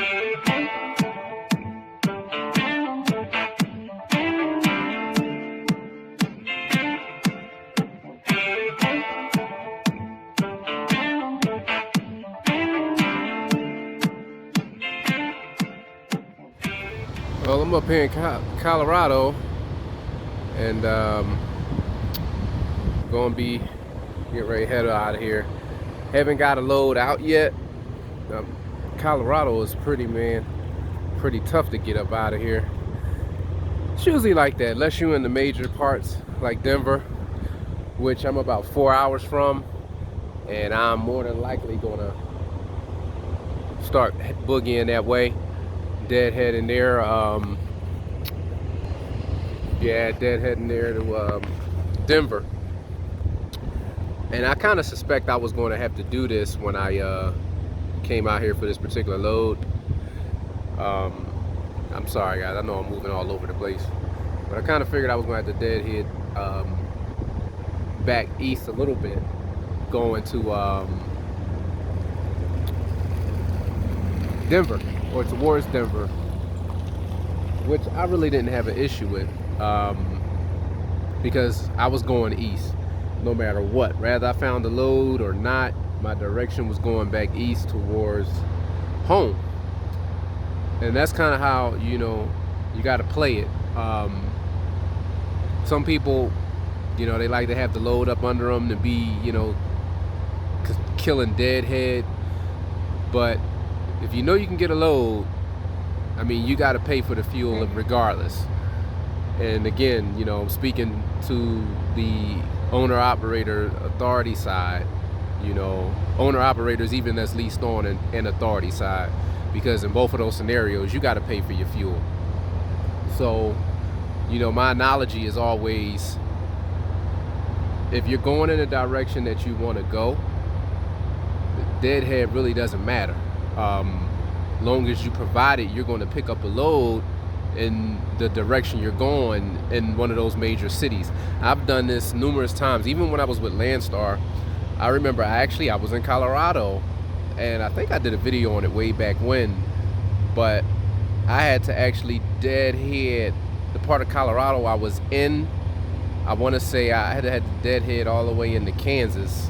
Well, I'm up here in Colorado, and gonna be getting ready to head out of here. Haven't got a load out yet. Colorado is pretty tough to get up out of here. It's usually like that, unless you're in the major parts like Denver, which I'm about 4 hours from, and I'm more than likely gonna start boogieing that way. Deadheading there, deadheading there to Denver. And I kind of suspect I was going to have to do this when I came out here for this particular load. I'm sorry guys, I know I'm moving all over the place, but I kind of figured I was going to have to deadhead back east a little bit, going to Denver, or towards Denver, which I really didn't have an issue with, because I was going east no matter what. Rather I found the load or not, my direction was going back east towards home. And that's kind of how, you got to play it. Some people, they like to have the load up under them to be, killing deadhead. But if you know you can get a load, I mean, you got to pay for the fuel regardless. And again, I'm speaking to the owner-operator authority side, owner-operators even that's leased on and authority side, because in both of those scenarios, you got to pay for your fuel. So, my analogy is always, if you're going in a direction that you want to go, the deadhead really doesn't matter. Long as you provide it, you're going to pick up a load in the direction you're going in one of those major cities. I've done this numerous times, even when I was with Landstar. I remember I was in Colorado, and I think I did a video on it way back when, but I had to actually deadhead the part of Colorado I was in. I want to say I had to deadhead all the way into Kansas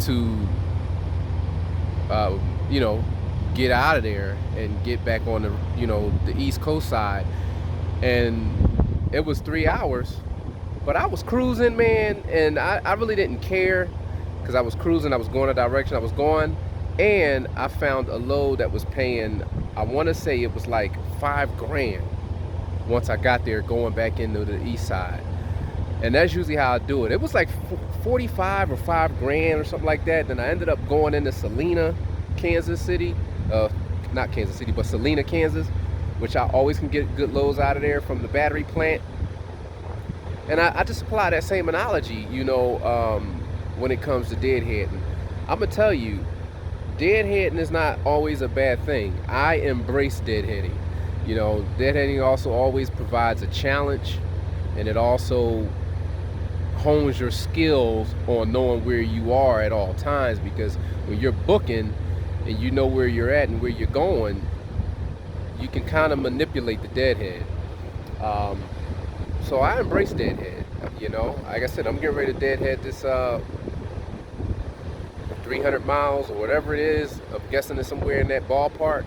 to get out of there and get back on the East Coast side. And it was 3 hours, but I was cruising, man, and I really didn't care, because I was cruising, I was going the direction I was going, and I found a load that was paying, I want to say it was like $5,000 once I got there, going back into the east side. And that's usually how I do it. It was like 45 or $5,000 or something like that. Then I ended up going into Salina, Kansas City, not Kansas City, but Salina, Kansas, which I always can get good loads out of there from the battery plant. And I just apply that same analogy, when it comes to deadheading. I'm gonna tell you, deadheading is not always a bad thing. I embrace deadheading. Deadheading also always provides a challenge, and it also hones your skills on knowing where you are at all times, because when you're booking and you know where you're at and where you're going, you can kind of manipulate the deadhead. So I embrace deadhead. Like I said, I'm getting ready to deadhead this 300 miles or whatever it is. I'm guessing it's somewhere in that ballpark,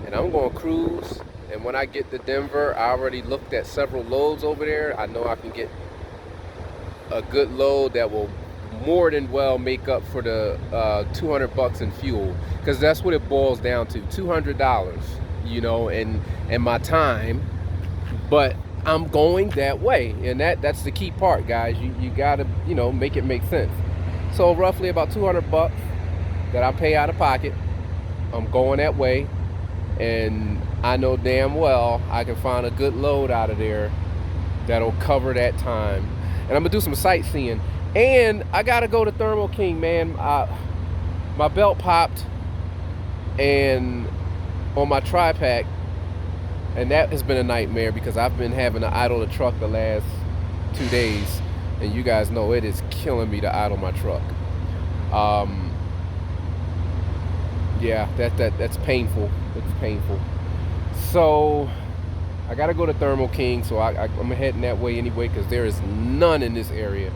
and I'm going to cruise. And when I get to Denver, I already looked at several loads over there. I know I can get a good load that will more than well make up for the $200 in fuel, because that's what it boils down to, $200, and my time. But I'm going that way, and that's the key part, guys. You gotta make it make sense. So roughly about $200 that I pay out of pocket, I'm going that way, and I know damn well I can find a good load out of there that'll cover that time. And I'm gonna do some sightseeing. And I gotta go to Thermo King, man. My belt popped and on my tri-pack, and that has been a nightmare, because I've been having to idle the truck the last 2 days, and you guys know it is killing me to idle my truck. yeah, that's painful. It's painful. So I gotta go to Thermo King. So I'm heading that way anyway because there is none in this area.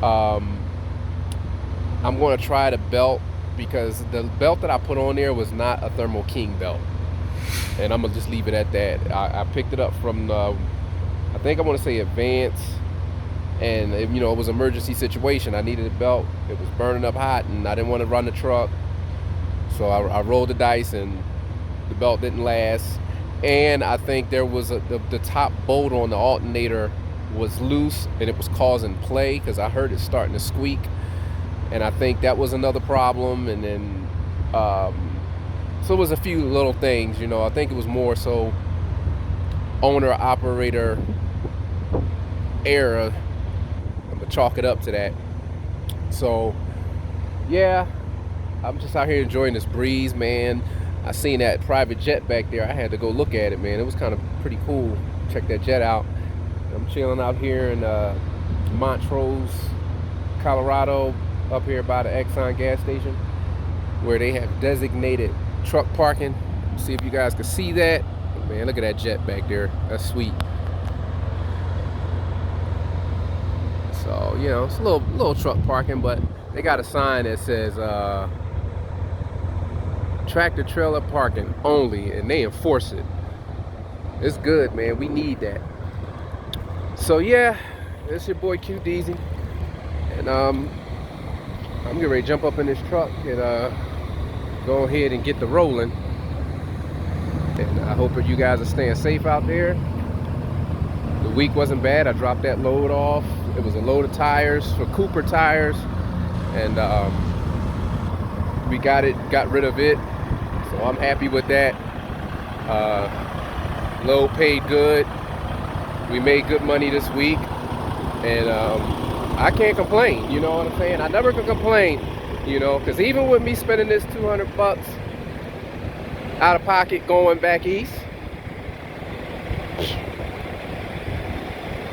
Um, I'm going to try the belt because the belt that I put on there was not a Thermo King belt, and I'm gonna just leave it at that. I picked it up from I think I want to say Advance, and it was an emergency situation. I needed a belt. It was burning up hot, and I didn't want to run the truck, so I rolled the dice, and the belt didn't last. And I think there was the top bolt on the alternator was loose, and it was causing play because I heard it starting to squeak, and I think that was another problem. And then so it was a few little things. I think it was more so owner operator error. I'm gonna chalk it up to that. So yeah, I'm just out here enjoying this breeze, man. I seen that private jet back there. I had to go look at it, man. It was kind of pretty cool. Check that jet out. I'm chilling out here in Montrose, Colorado, up here by the Exxon gas station, where they have designated truck parking. See if you guys can see that. Man, look at that jet back there. That's sweet. So, it's a little truck parking, but they got a sign that says tractor trailer parking only, and they enforce it. It's good, man. We need that. So yeah, it's your boy Q Deezy, and I'm getting ready to jump up in this truck and go ahead and get the rolling. And I hope that you guys are staying safe out there. The week wasn't bad. I dropped that load off. It was a load of tires for Cooper tires, and we got rid of it. So I'm happy with that. Load paid good. We made good money this week, and I can't complain. You know what I'm saying? I never can complain. Because even with me spending this $200 out of pocket going back east,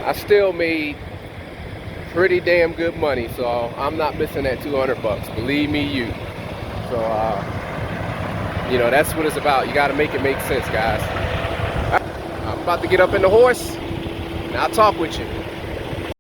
I still made pretty damn good money. So I'm not missing that $200. Believe me, you. So that's what it's about. You got to make it make sense, guys. I'm about to get up in the horse, and I'll talk with you.